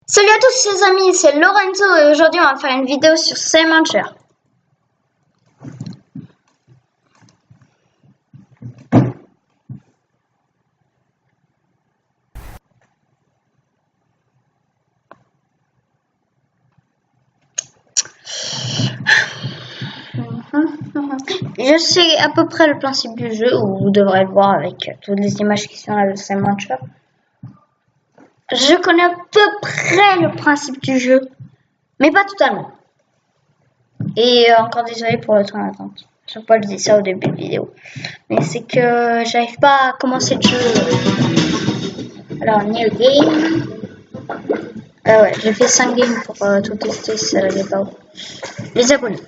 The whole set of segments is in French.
Salut à tous les amis, c'est Lorenzo et aujourd'hui on va faire une vidéo sur Saint-Mancher. Je sais à peu près le principe du jeu, ou vous devrez le voir avec toutes les images qui sont là de Saint-Mancher. Je connais à peu près le principe du jeu, mais pas totalement. Et encore désolé pour le temps d'attente. Je sais pas, je dis ça au début de vidéo. Mais c'est que j'arrive pas à commencer le jeu. Alors, new game. Ouais, j'ai fait 5 games pour tout tester si ça n'allait pas. Les abonnés.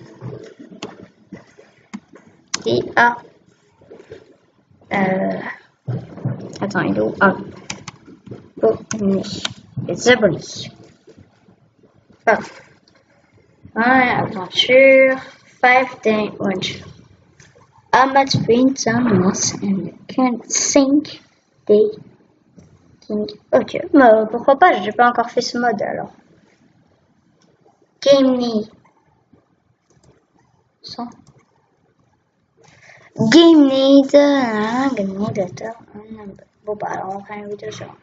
Et attends, il est où? Abonnés. Les abonnés. Ouais, aventure. 5-day adventure. I'm at spring summers and can't think they think. Ok, bah, pourquoi pas, j'ai pas encore fait ce mode alors. Game me. Sans. Game need. Game need. Bon bah alors on va faire une vidéo sur.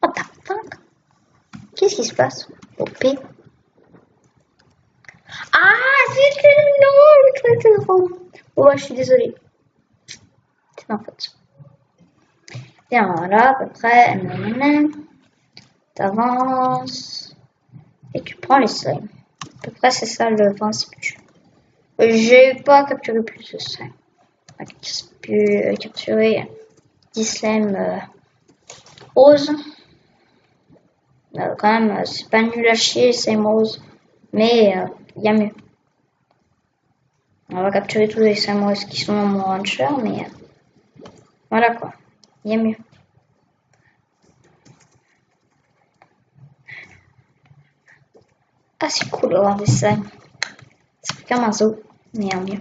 Oh the fuck? Qu'est-ce qui se passe? OP. Ah, c'est le truc de rond. Oh, je suis désolée. C'est ma faute. Bien, voilà, à peu près. T'avances. Et tu prends les slimes. À peu près, c'est ça le principe du jeu. J'ai pas capturé plus de slimes. J'ai pu capturer 10 slimes roses. Quand même, c'est pas nul à chier, slime rose. Mais il y a mieux. On va capturer tous les slimes roses qui sont dans mon rancher, mais voilà quoi. Il y a mieux. Ah, c'est cool d'avoir des slimes. C'est comme un zoo, mais en mieux.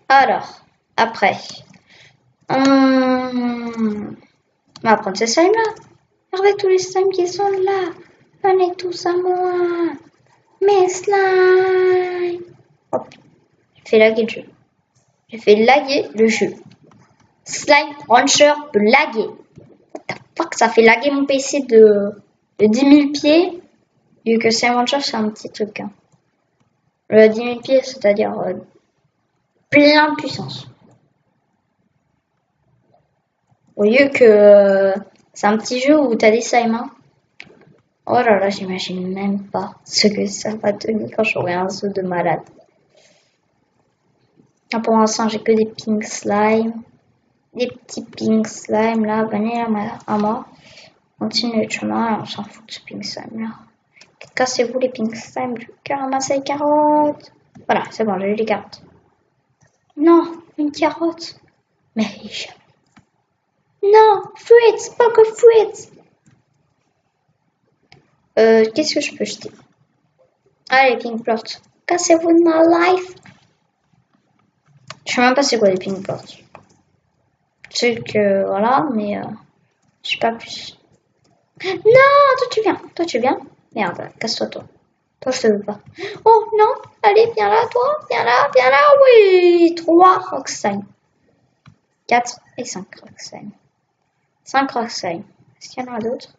Alors, après, on va prendre ces slimes-là. Regardez tous les slimes qui sont là. Venez tous à moi. Mes slimes. Hop, j'ai fait laguer le jeu. J'ai fait laguer le jeu. Slime Rancher peut laguer. What the fuck, ça fait laguer mon PC de 10 000 pieds. Vu que Slime Rancher, c'est un petit truc. Hein. Le 10 000 pieds, c'est-à-dire plein de puissance. Au lieu que c'est un petit jeu où t'as des slimes. Hein. Oh là là, j'imagine même pas ce que ça va donner quand j'aurai un zoo de malade. Ah, pour l'instant, j'ai que des pink slime. Des petits pink slime là, venez à moi. Continuez le chemin, on s'en fout de ce pink slime là. Cassez-vous les pink slime, je vais ramasser les carottes. Voilà, c'est bon, j'ai eu les carottes. Non, une carotte. Mais non, fruits, pas que fruits. Qu'est-ce que je peux jeter? Allez, pink plot. Cassez-vous de ma life. Je sais même pas c'est quoi les pink plots. Je sais que voilà, mais je sais pas plus. Non, toi tu viens. Merde, casse-toi toi. Toi je te veux pas. Oh non, allez, viens là toi, viens là, oui. 3 Roxane. 4 et 5 Roxane. 5 Roxane. Est-ce qu'il y en a d'autres?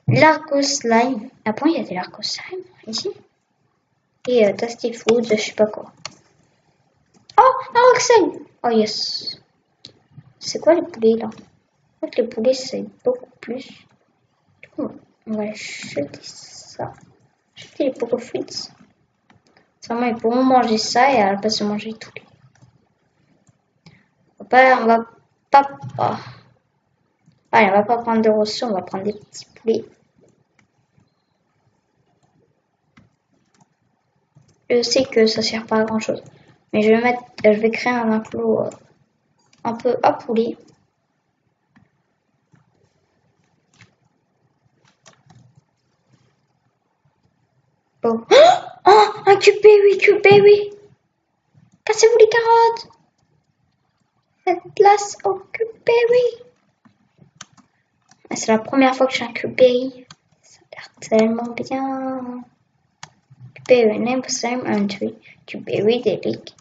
L'arco slime. Ah bon, il y a des l'arco slime ici. Et Tasty Food, je sais pas quoi. Oh, un Roxane. Oh yes. C'est quoi les poulets là? En fait, les poulets c'est beaucoup plus. Du coup, on va jeter ça. Jeter les Poco Fruits. Seulement, ils pourront manger ça et à la place de manger tout. On va pas. Oh. Allez, on va pas prendre de rousseau, on va prendre des petits poulets. Je sais que ça sert pas à grand chose. Mais je vais créer un enclos un peu à poulet. Oh, oh un cube berry. Cassez-vous les carottes. Cette place occupée, oui. C'est la première fois que j'ai un Cuberi. Ça a l'air tellement bien. Cuberi, name, same, entry. Cuberi, delete.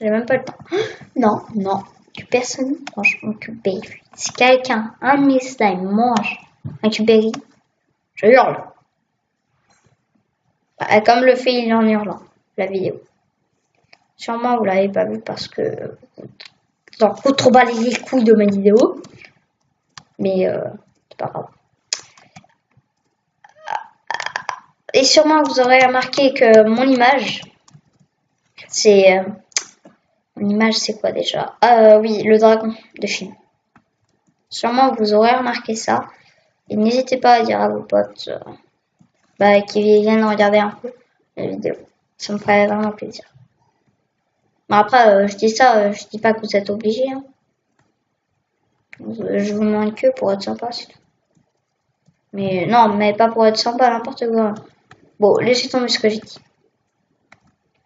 J'ai même pas le temps. Non, non. Personne mange un Cuberi. Si quelqu'un, un de mes slimes, mange un Cuberi, je hurle. Bah, comme le fait il en hurlant, la vidéo. Sûrement vous l'avez pas vu parce que vous en trop balayé les couilles de ma vidéo. Mais c'est pas grave. Et sûrement vous aurez remarqué que mon image, c'est... mon image c'est quoi déjà? Oui, le dragon de film. Sûrement vous aurez remarqué ça. Et n'hésitez pas à dire à vos potes qui viennent regarder un peu la vidéo. Ça me ferait vraiment plaisir. Bon, après, je dis ça, je dis pas que vous êtes obligés. Hein. Je vous demande que pour être sympa, c'est tout. Mais non, mais pas pour être sympa, n'importe quoi. Bon, laissez tomber ce que j'ai dit.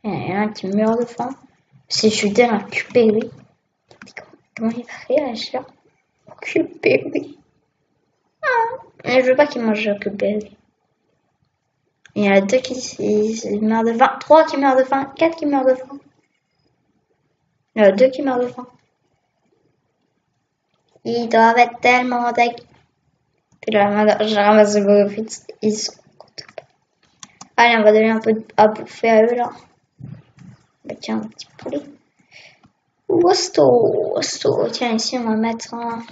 Il y a un petit mur de faim. C'est chuté un Cuberi. Comment il va réagir? Cuberi. Ah, mais je veux pas qu'il mange Cuberi. Il y en a 2 qui meurent de faim, 3 qui meurent de faim, 4 qui meurent de faim. Il y en a 2 qui meurent de faim. Ils doivent être tellement deg. Puis là, j'ai ramassé vos frites. Ils sont contents. Allez, on va donner un peu à bouffer à eux là. Bah, tiens, un petit poulet. Wosto. Tiens, ici, on va mettre un.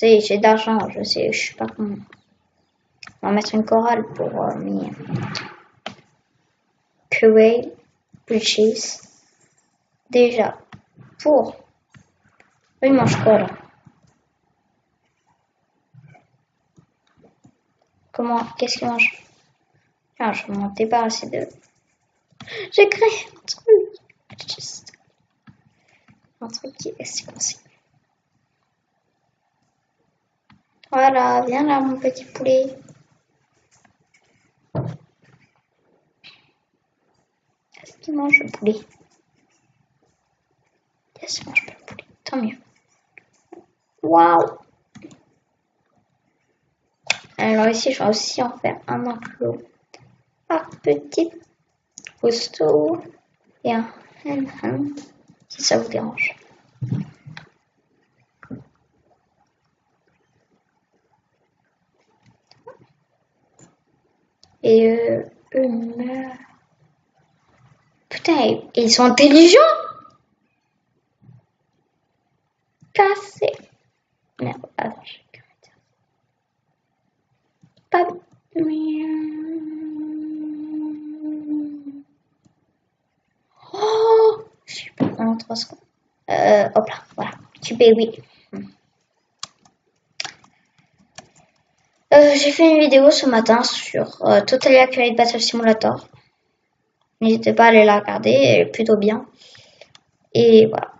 J'ai d'argent, je sais, je suis pas con. On va mettre une chorale pour mes Kuwait Bridges. Déjà, pour. Il mange quoi là? Comment? Qu'est-ce qu'il mange? Ah, je vais m'en débarrasser de. J'ai créé un truc. Juste. Un truc qui est séquencé. Voilà, viens là, mon petit poulet. Est-ce qu'il mange le poulet? Yes, il mange pas le poulet. Tant mieux. Waouh! Alors ici, je vais aussi en faire un enclos. Un petit posto et un hen, si ça vous dérange. Et eux meurent. Putain, ils sont intelligents! Cassé. Merde, attends, je vais dire. Pas. Oh! Je suis pas pendant 3 secondes. Hop là, voilà. Tu payes, oui. J'ai fait une vidéo ce matin sur Totally Accurate Battle Simulator. N'hésitez pas à aller la regarder, elle est plutôt bien. Et voilà.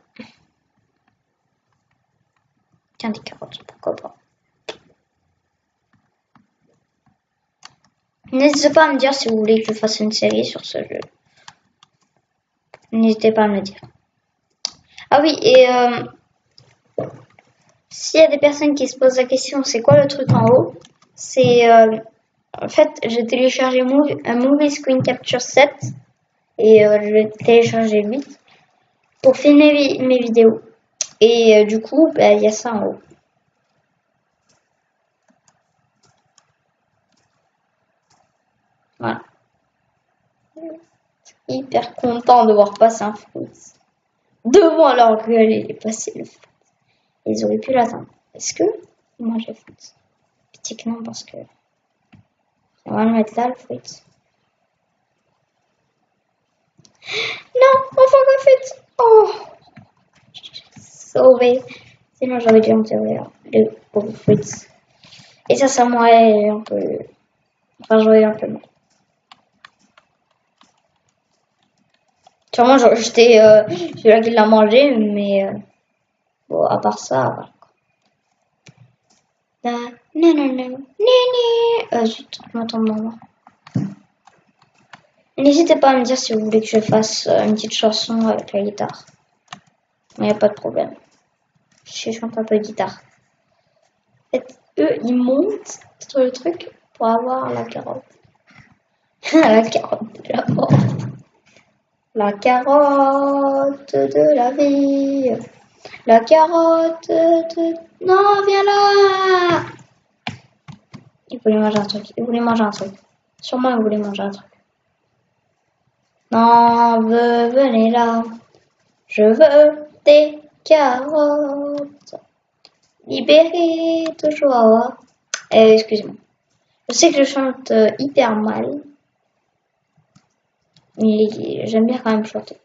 Tiens, des carottes, pourquoi pas. N'hésitez pas à me dire si vous voulez que je fasse une série sur ce jeu. N'hésitez pas à me le dire. Ah oui, et s'il y a des personnes qui se posent la question, c'est quoi le truc en haut? C'est en fait, j'ai téléchargé un Movie Screen Capture 7 et je vais télécharger 8 pour filmer mes vidéos. Et du coup, il y a ça en haut. Voilà. Hyper content de voir passer un fruit. Devant leur gueule, il est passé le fruit. Ils auraient pu l'attendre. Est-ce que moi j'ai fruit? Petit que non, parce que on va le mettre là, le fruit. Non, enfin le fruit. Oh, sauvé. Sinon j'aurais dû enterrer les pauvres fruits. Et ça m'aurait un peu. Enfin, j'aurais un peu mal. Sûrement j'aurais jeté celui-là qui l'a mangé, mais bon, à part ça, voilà. Zut, je m'entends maman. N'hésitez pas à me dire si vous voulez que je fasse une petite chanson avec la guitare. Il n'y a pas de problème. Je chante un peu de guitare. En fait, eux, ils montent sur le truc pour avoir la carotte. La carotte de la mort. La carotte de la vie. La carotte de... Non, viens là. Il voulait manger un truc. Il voulait manger un truc. Sûrement, il voulait manger un truc. Non, venez là. Je veux des carottes. Libéré toujours. Excusez-moi. Je sais que je chante hyper mal. Mais j'aime bien quand même chanter.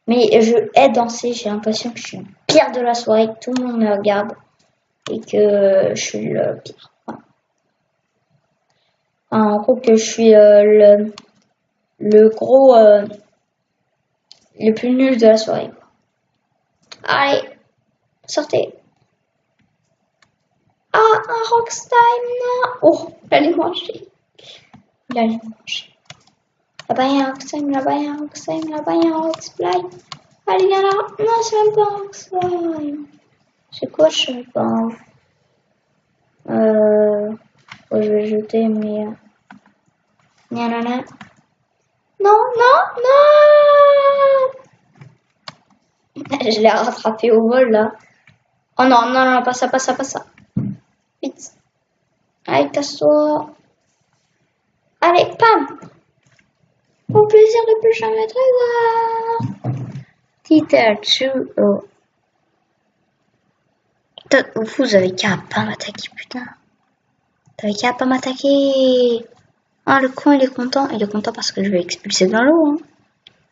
Mais je hais danser. J'ai l'impression que je suis le pire de la soirée. Que tout le monde me regarde. Et que je suis le pire. Voilà. Enfin, en gros que je suis le gros... le plus nul de la soirée. Allez. Sortez. Ah, un Rockstein, non. Oh, il allait manger. Il allait manger. Là-bas, il y a un Rockstein, là-bas, il y a un Rockstein, là-bas, il y a un Rockstein. Allez, viens là. Non, c'est même pas un Rockstein. C'est quoi, je sais pas. Oh, je vais jeter, mais... Nanana. Non, non, non. Je l'ai rattrapé au vol, là. Oh non, non, non, pas ça, pas ça, pas ça. Vite. Allez, casse-toi. Allez, pam. Au plaisir de plus jamais te voir. Titachu. Oh. Vous avez qu'à pas m'attaquer, putain. T'avais qu'à pas m'attaquer. Ah, le con, il est content. Il est content parce que je vais expulser dans l'eau. Hein.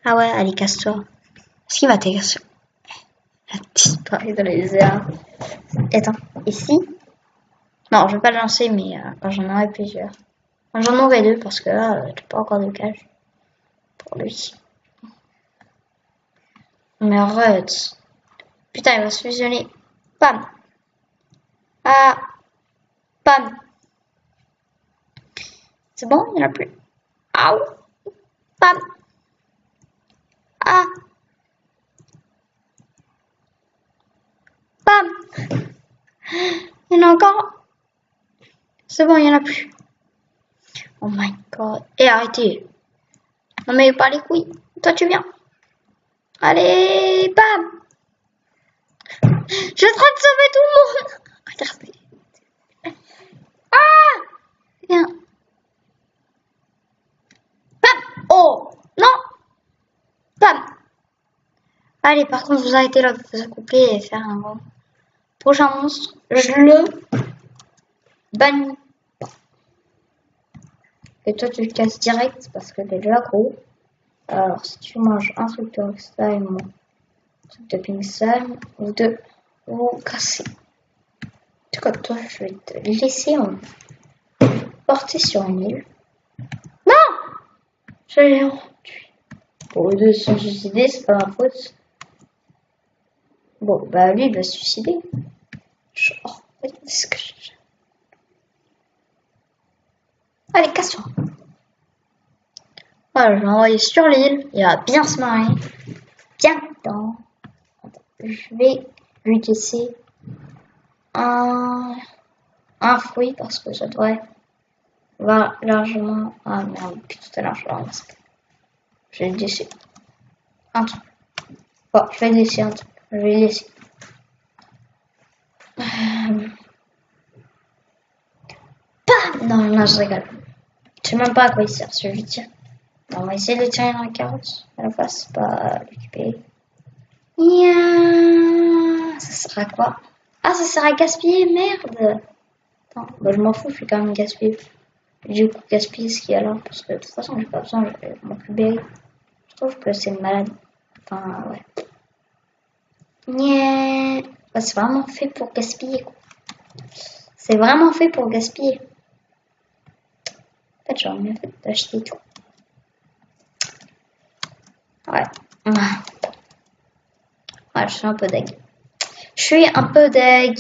Ah ouais, allez, casse-toi. Est-ce qu'il va t'égayer? Il a disparu dans les airs. Attends, ici? Non, je vais pas le lancer, mais j'en aurai plusieurs. J'en aurai deux parce que là, j'ai pas encore de cage pour lui. Mais arrête. Putain, il va se fusionner. Pam. Ah. Pam. C'est bon, il n'y en a plus. Aouh. Pam. Ah. Pam. Il y en a encore. C'est bon, il n'y en a plus. Oh my god. Et arrêtez. Non mais pas les couilles. Toi tu viens. Allez, bam. Je suis en train de sauver tout le monde. Regardez. Ah. Viens. Bam. Oh. Non. Bam. Allez, par contre, vous arrêtez là de vous accoupler et faire un gros. Prochain monstre, je le bannis pas. Et toi, tu le casses direct parce que t'es déjà gros. Alors, si tu manges un truc de Rockstein, un truc de Pink Slime, vous deux, vous cassez. En tout cas, toi, je vais te laisser porter sur une île. Non! Je l'ai entué. Bon, eux deux se sont suicidés, c'est pas ma faute. Bon, bah lui, il va se suicider. Genre, qu'est-ce que je... Allez, casse-toi. Voilà, je vais l'envoyer sur l'île. Il va bien se marrer. Bien dedans. Je vais lui laisser un fruit parce que ça devrait va largement... Ah merde, depuis tout à l'heure, je vais le laisser un truc. Bon, je vais laisser un truc. Je vais laisser. Bam! Non, non, je rigole. Je sais même pas à quoi il sert, ce je tire. On va essayer de tirer dans la carotte. À la place, pas l'occuper. Ça sert à quoi? Ah, ça sert à gaspiller, merde! Attends, bah, je m'en fous, je vais quand même gaspiller. Du coup, gaspiller ce qu'il y a là, parce que de toute façon, j'ai pas besoin, je vais m'en occuper. Je trouve que c'est malade. Enfin, ouais. Bah, c'est vraiment fait pour gaspiller, quoi. C'est vraiment fait pour gaspiller. En fait, j'aurais mieux fait d'acheter tout. Ouais. Ouais, je suis un peu deg. Je suis un peu deg.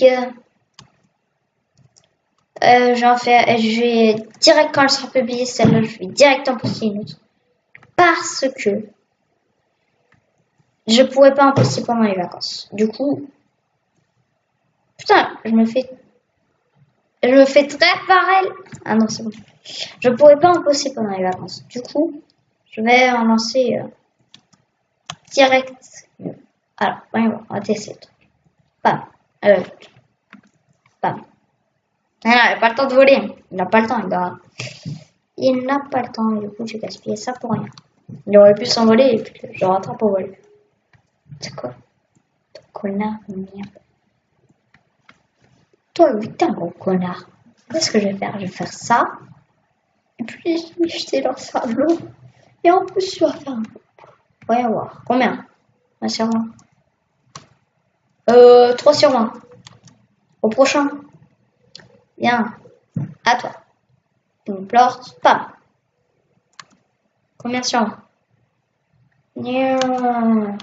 Je vais direct quand elle sera publiée, celle-là, je vais direct en poster une autre. Parce que Je pourrais pas en poster pendant les vacances. Du coup, putain, je me fais très pareil. Ah non, c'est bon. Je pourrais pas en poster pendant les vacances. Du coup, je vais en lancer direct. Alors, voyons, on va tester le truc. Bam. Bam. Ah, il n'a pas le temps de voler. Il n'a pas le temps, il n'a pas le temps. Du coup, j'ai gaspillé ça pour rien. Il aurait pu s'envoler et puis je rattrape au vol. C'est quoi? Connard de merde. Toi, putain, gros connard. Qu'est-ce que je vais faire? Je vais faire ça. Et puis, je vais jeter dans ça à l'eau. Et en plus, je vais faire un... Voyons voir. Combien? 1 sur 20. 3 sur 20. Au prochain. Bien. À toi. Une plante. Pas. Combien sur 20?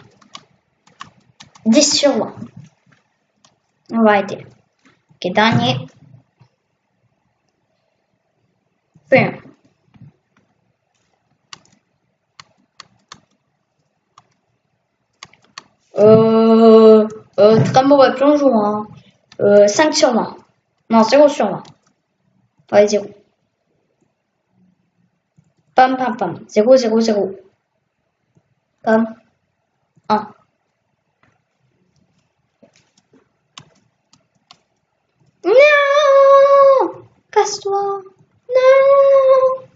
10 sur 20. On va arrêter. Ok, dernier. Bam. Très mauvais plongeon, hein. 5 sur 20. Non, 0 sur 20. Ouais, 0. Pam, pam, pam. 0, 0, 0. Pam. 1. Non! Casse-toi. Non!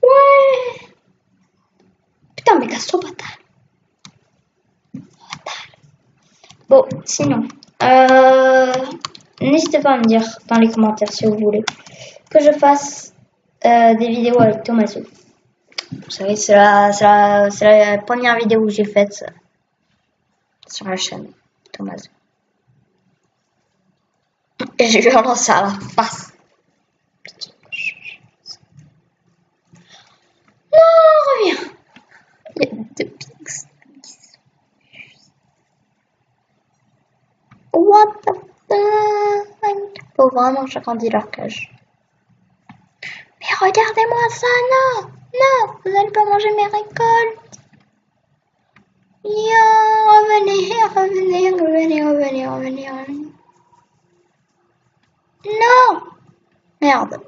Ouais! Putain, mais casse-toi, bâtard. Bon, sinon, n'hésitez pas à me dire dans les commentaires si vous voulez que je fasse des vidéos avec Thomaso. Vous savez, c'est la première vidéo que j'ai faite sur la chaîne Thomaso. Et je lui relance ça à la face. Non, reviens. Il y a 2 pics. What the fuck? Faut vraiment j'agrandis leur cage. Mais regardez-moi ça, non! Non! Vous n'allez pas manger mes récoltes! Yo, revenez. Non! Merde.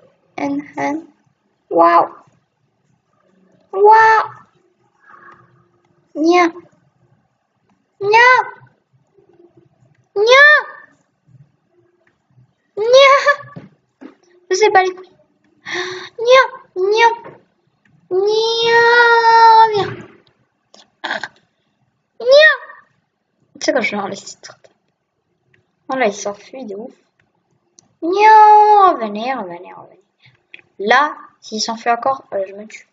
Waouh! Waouh! Nya! Nya! Nya! Nya! Je sais pas les couilles. Nya! Nya! Nya! Viens! Nya! Tu sais quand je vais en laisser trop. Oh là, il s'enfuit de ouf. Nya! Revenez. Là, s'il s'enfuit encore, je me tue.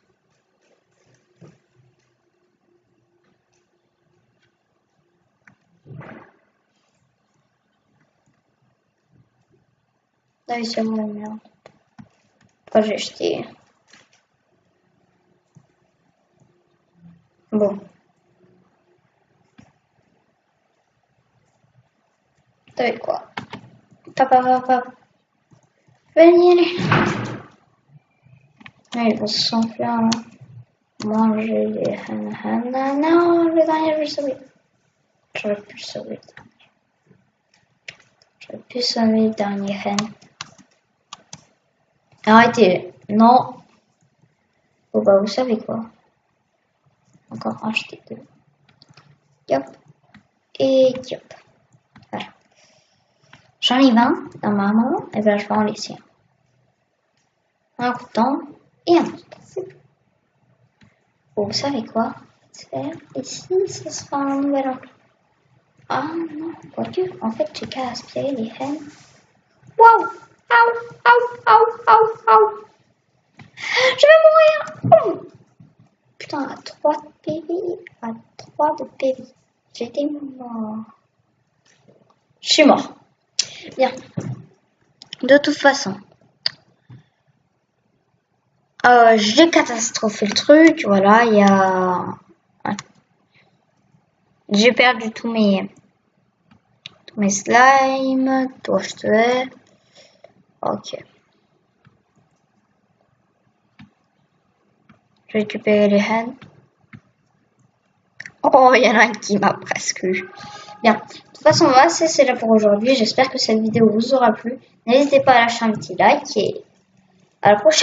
Là, il s'est la merde. Pourquoi j'ai jeté? Bon. T'avais quoi? Papa. Venez. Ah, ils vont s'enfuir là. Manger les hana. Non, le dernier, je vais sauver. J'aurais pu sauver le dernier hen. Arrêtez. Non. Bon bah vous savez quoi. Encore acheter 2. Yop. Et yop. Voilà. J'en ai 20 normalement. Et ben je vais en laisser un couteau et un autre. Bon, vous savez quoi faire ici, ce sera un nouvel angle. Ah non, quoique, en fait, j'ai qu'à aspirer les haines. Waouh! Aouh! Je vais mourir! Oh. Putain, à 3 de PV. À 3 de PV. J'étais mort. Je suis mort. Bien. De toute façon. J'ai catastrophé le truc. Voilà, il y a... J'ai perdu tous mes slimes. Toi, je te hais. Ok. Je vais récupérer les haines. Oh, il y en a un qui m'a presque eu. Bien, de toute façon, moi, c'est là pour aujourd'hui. J'espère que cette vidéo vous aura plu. N'hésitez pas à lâcher un petit like et à la prochaine.